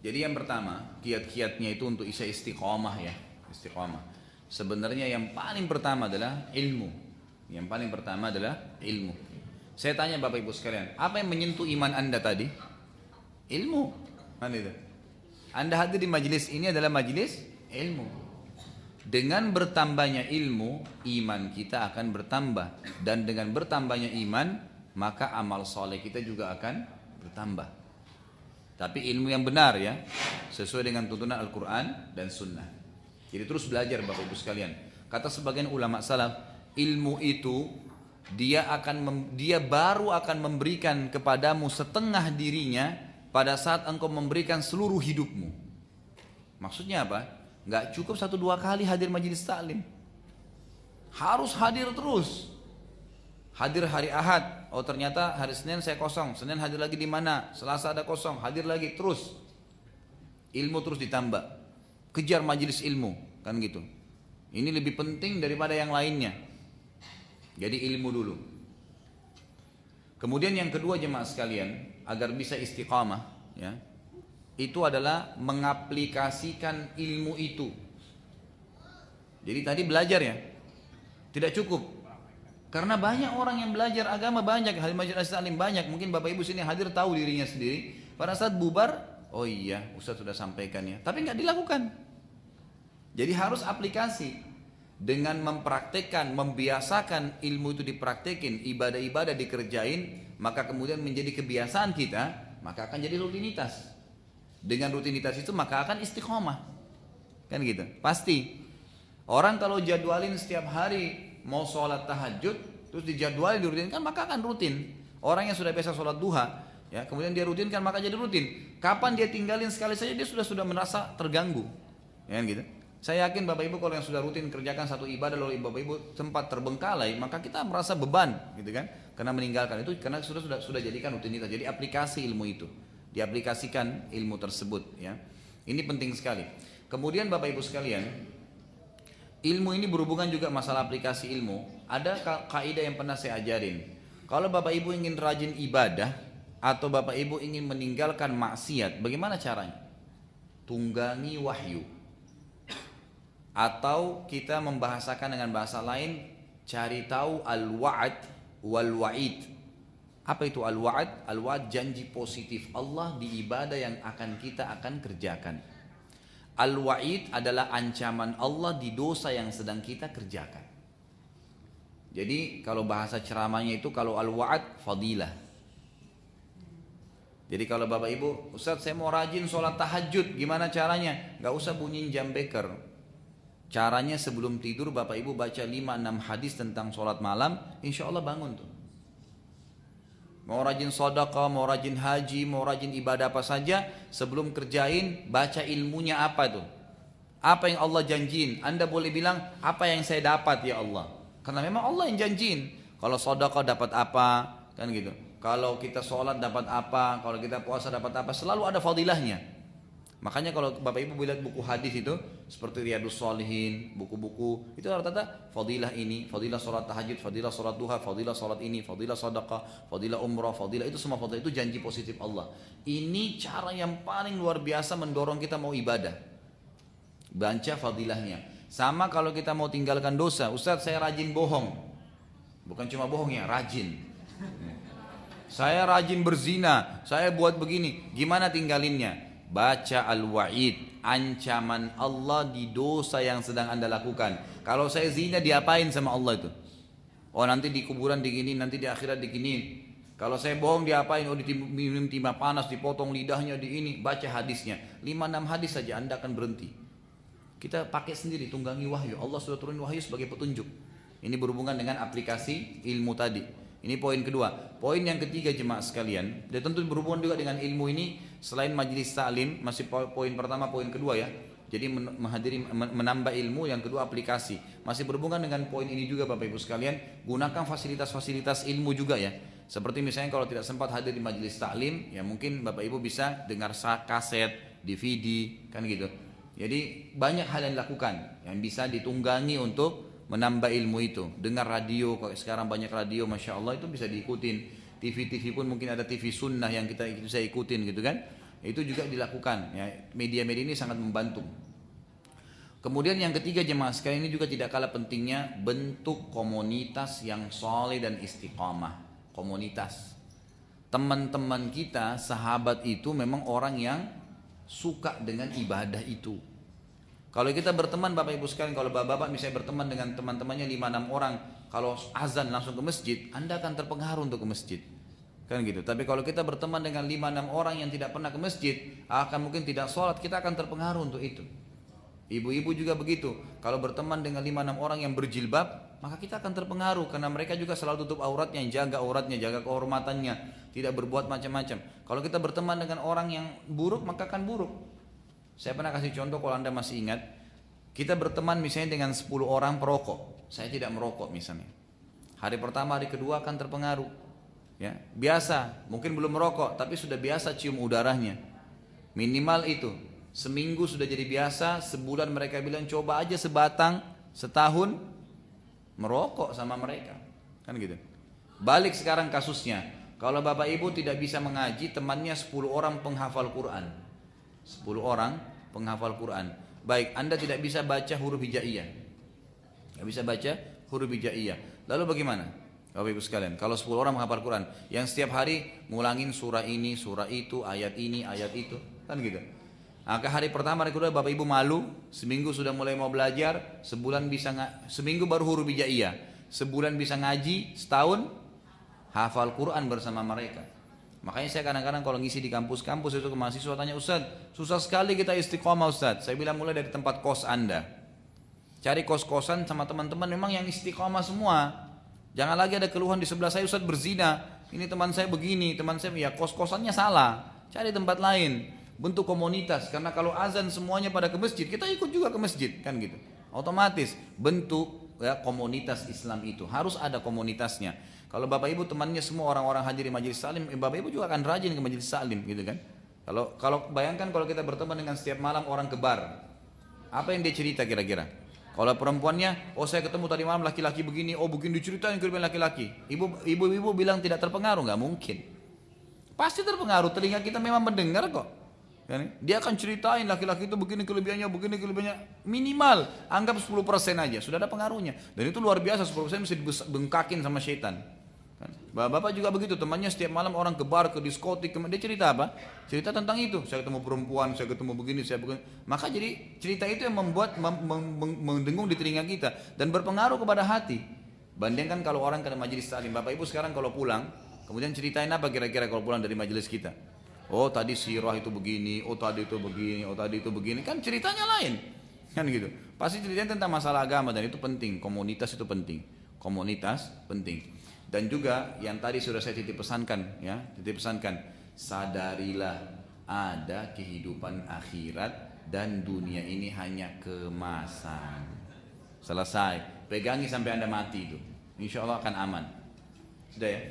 Jadi yang pertama, kiat-kiatnya itu untuk bisa istiqomah ya. Istiqomah. Sebenarnya yang paling pertama adalah ilmu. Yang paling pertama adalah ilmu. Saya tanya Bapak Ibu sekalian, apa yang menyentuh iman Anda tadi? Ilmu. Mana itu? Anda hadir di majelis ini adalah majelis ilmu. Dengan bertambahnya ilmu, iman kita akan bertambah. Dan dengan bertambahnya iman, maka amal soleh kita juga akan bertambah. Tapi ilmu yang benar ya, sesuai dengan tuntunan Al-Quran dan Sunnah. Jadi terus belajar Bapak Ibu sekalian. Kata sebagian ulama salaf, ilmu itu dia baru akan memberikan kepadamu setengah dirinya pada saat engkau memberikan seluruh hidupmu. Maksudnya apa? Gak cukup 1-2 kali hadir majelis taklim. Harus hadir terus. Hadir hari Ahad, oh ternyata hari Senin saya kosong, Senin hadir lagi di mana? Selasa ada kosong, hadir lagi terus. Ilmu terus ditambah. Kejar majelis ilmu, kan gitu. Ini lebih penting daripada yang lainnya. Jadi ilmu dulu. Kemudian yang kedua jemaah sekalian, agar bisa istiqamah, ya, itu adalah mengaplikasikan ilmu itu. Jadi tadi belajar ya, tidak cukup. Karena banyak orang yang belajar agama banyak, hadir majelis taklim banyak. Mungkin Bapak Ibu sini hadir tahu dirinya sendiri. Pada saat bubar, oh iya Ustaz sudah sampaikan ya, tapi nggak dilakukan. Jadi harus aplikasi. Dengan mempraktekkan, membiasakan ilmu itu dipraktekin, ibadah-ibadah dikerjain, maka kemudian menjadi kebiasaan kita, maka akan jadi rutinitas. Dengan rutinitas itu maka akan istiqomah. Kan gitu, pasti. Orang kalau jadwalin setiap hari mau sholat tahajud, terus dijadwalin dirutinkan, maka akan rutin. Orang yang sudah biasa sholat duha, ya, kemudian dia rutinkan, maka jadi rutin. Kapan dia tinggalin sekali saja, dia sudah merasa terganggu. Ya kan gitu. Saya yakin Bapak Ibu kalau yang sudah rutin kerjakan satu ibadah lalu Bapak Ibu sempat terbengkalai, maka kita merasa beban, gitu kan? Karena meninggalkan itu, karena sudah jadikan rutinitas. Jadi aplikasi ilmu itu, diaplikasikan ilmu tersebut, ya. Ini penting sekali. Kemudian Bapak Ibu sekalian, ilmu ini berhubungan juga masalah aplikasi ilmu. Ada kaidah yang pernah saya ajarin. Kalau Bapak Ibu ingin rajin ibadah atau Bapak Ibu ingin meninggalkan maksiat, bagaimana caranya? Tunggangi wahyu. Atau kita membahasakan dengan bahasa lain, cari tahu al-wa'ad wal-wa'id. Apa itu al-wa'ad? Al-wa'ad janji positif Allah di ibadah yang kita akan kerjakan. Al-wa'id adalah ancaman Allah di dosa yang sedang kita kerjakan. Jadi kalau bahasa ceramahnya itu, kalau al-wa'ad fadilah. Jadi kalau Bapak Ibu, Ustaz saya mau rajin sholat tahajud, gimana caranya? Gak usah bunyiin jam beker. Caranya sebelum tidur Bapak Ibu baca 5-6 hadis tentang sholat malam, insya Allah bangun tuh. Mau rajin sedekah, mau rajin haji, mau rajin ibadah apa saja, sebelum kerjain baca ilmunya apa tuh. Apa yang Allah janjiin. Anda boleh bilang apa yang saya dapat ya Allah. Karena memang Allah yang janjiin. Kalau sedekah dapat apa, kan gitu. Kalau kita sholat dapat apa, kalau kita puasa dapat apa, selalu ada fadilahnya. Makanya kalau Bapak Ibu lihat buku hadis itu seperti Riyadhus Shalihin, buku-buku itu rata-rata fadilah ini, fadilah sholat tahajud, fadilah sholat duha, fadilah sholat ini, fadilah sedekah, fadilah umrah, fadilah itu semua fadilah itu janji positif Allah. Ini cara yang paling luar biasa mendorong kita mau ibadah. Baca fadilahnya. Sama kalau kita mau tinggalkan dosa, Ustaz saya rajin bohong. Bukan cuma bohong ya, rajin. Saya rajin berzina, saya buat begini, gimana tinggalinnya? Baca al-wa'id, ancaman Allah di dosa yang sedang Anda lakukan. Kalau saya zina diapain sama Allah itu? Oh nanti di kuburan digini, nanti di akhirat diginiin. Kalau saya bohong diapain? Oh diminum timah panas, dipotong lidahnya di ini. Baca hadisnya, 5-6 hadis saja Anda akan berhenti. Kita pakai sendiri, tunggangi wahyu. Allah sudah turun wahyu sebagai petunjuk. Ini berhubungan dengan aplikasi ilmu tadi. Ini poin kedua. Poin yang ketiga jemaah sekalian, dan tentu berhubungan juga dengan ilmu ini. Selain majelis taklim, masih poin pertama, poin kedua ya. Jadi menambah ilmu, yang kedua aplikasi. Masih berhubungan dengan poin ini juga Bapak Ibu sekalian. Gunakan fasilitas-fasilitas ilmu juga ya. Seperti misalnya kalau tidak sempat hadir di majelis taklim, ya mungkin Bapak Ibu bisa dengar kaset, DVD, kan gitu. Jadi banyak hal yang dilakukan yang bisa ditunggangi untuk menambah ilmu itu. Dengar radio, kalau sekarang banyak radio, Masya Allah itu bisa diikutin. TV-TV pun mungkin ada TV sunnah yang kita bisa ikutin gitu kan. Itu juga dilakukan ya. Media-media ini sangat membantu. Kemudian yang ketiga jemaah sekalian, ini juga tidak kalah pentingnya, bentuk komunitas yang soleh dan istiqamah. Komunitas. Teman-teman kita, sahabat itu memang orang yang suka dengan ibadah itu. Kalau kita berteman Bapak Ibu sekalian, kalau Bapak misalnya berteman dengan teman-temannya 5-6 orang, kalau azan langsung ke masjid, Anda akan terpengaruh untuk ke masjid. Kan gitu. Tapi kalau kita berteman dengan 5-6 orang yang tidak pernah ke masjid, akan mungkin tidak sholat, kita akan terpengaruh untuk itu. Ibu-ibu juga begitu. Kalau berteman dengan 5-6 orang yang berjilbab, maka kita akan terpengaruh karena mereka juga selalu tutup auratnya, jaga kehormatannya, tidak berbuat macam-macam. Kalau kita berteman dengan orang yang buruk, maka akan buruk. Saya pernah kasih contoh kalau Anda masih ingat, kita berteman misalnya dengan 10 orang perokok. Saya tidak merokok misalnya. Hari pertama, hari kedua akan terpengaruh. Ya, biasa, mungkin belum merokok, tapi sudah biasa cium udaranya. Minimal itu. Seminggu sudah jadi biasa, sebulan mereka bilang coba aja sebatang, setahun merokok sama mereka. Kan gitu. Balik sekarang kasusnya. Kalau Bapak Ibu tidak bisa mengaji, temannya 10 orang penghafal Quran. 10 orang penghafal Quran. Baik, Anda tidak bisa baca huruf hijaiyah. Tidak bisa baca huruf hijaiyah. Lalu bagaimana? Bapak Ibu sekalian, kalau 10 orang menghafal Quran, yang setiap hari ngulangin surah ini, surah itu, ayat ini, ayat itu, kan gitu. Maka hari pertama, hari kedua Bapak Ibu malu, seminggu sudah mulai mau belajar, sebulan bisa seminggu baru huruf hijaiyah, sebulan bisa ngaji, setahun hafal Quran bersama mereka. Makanya saya kadang-kadang kalau ngisi di kampus-kampus itu ke mahasiswa tanya, Ustaz, susah sekali kita istiqomah Ustaz. Saya bilang mulai dari tempat kos Anda. Cari kos-kosan sama teman-teman memang yang istiqomah semua. Jangan lagi ada keluhan di sebelah saya, Ustaz berzina. Ini teman saya begini, teman saya ya kos-kosannya salah. Cari tempat lain. Bentuk komunitas. Karena kalau azan semuanya pada ke masjid, kita ikut juga ke masjid, kan gitu. Otomatis bentuk ya, komunitas Islam itu harus ada komunitasnya. Kalau Bapak Ibu temannya semua orang-orang hadir di majelis salim, Bapak Ibu juga akan rajin ke majelis salim, gitu kan? Kalau bayangkan kalau kita berteman dengan setiap malam orang ke bar, apa yang dia cerita kira-kira? Kalau perempuannya, oh saya ketemu tadi malam laki-laki begini, oh begini diceritain ke laki-laki. Ibu-ibu bilang tidak terpengaruh, nggak mungkin. Pasti terpengaruh, telinga kita memang mendengar kok. Dia akan ceritain laki-laki itu begini kelebihannya, minimal anggap 10% aja, sudah ada pengaruhnya. Dan itu luar biasa, 10% bisa dibengkakin sama syaitan. Bapak juga begitu, temannya setiap malam orang ke bar, ke diskotik, dia cerita apa? Cerita tentang itu, saya ketemu perempuan, saya ketemu begini, saya begini. Maka jadi cerita itu yang membuat mendengung di telinga kita dan berpengaruh kepada hati. Bandingkan kalau orang ke majelis taklim, Bapak Ibu sekarang kalau pulang, kemudian ceritain apa kira-kira kalau pulang dari majelis kita? Oh tadi sirah itu begini, oh tadi itu begini, oh tadi itu begini, kan ceritanya lain, kan gitu. Pasti ceritanya tentang masalah agama dan itu penting, komunitas itu penting, komunitas penting. Dan juga yang tadi sudah saya titip pesankan, ya, sadarilah ada kehidupan akhirat dan dunia ini hanya kemasan. Selesai, pegangi sampai Anda mati itu, insya Allah akan aman. Sudah ya.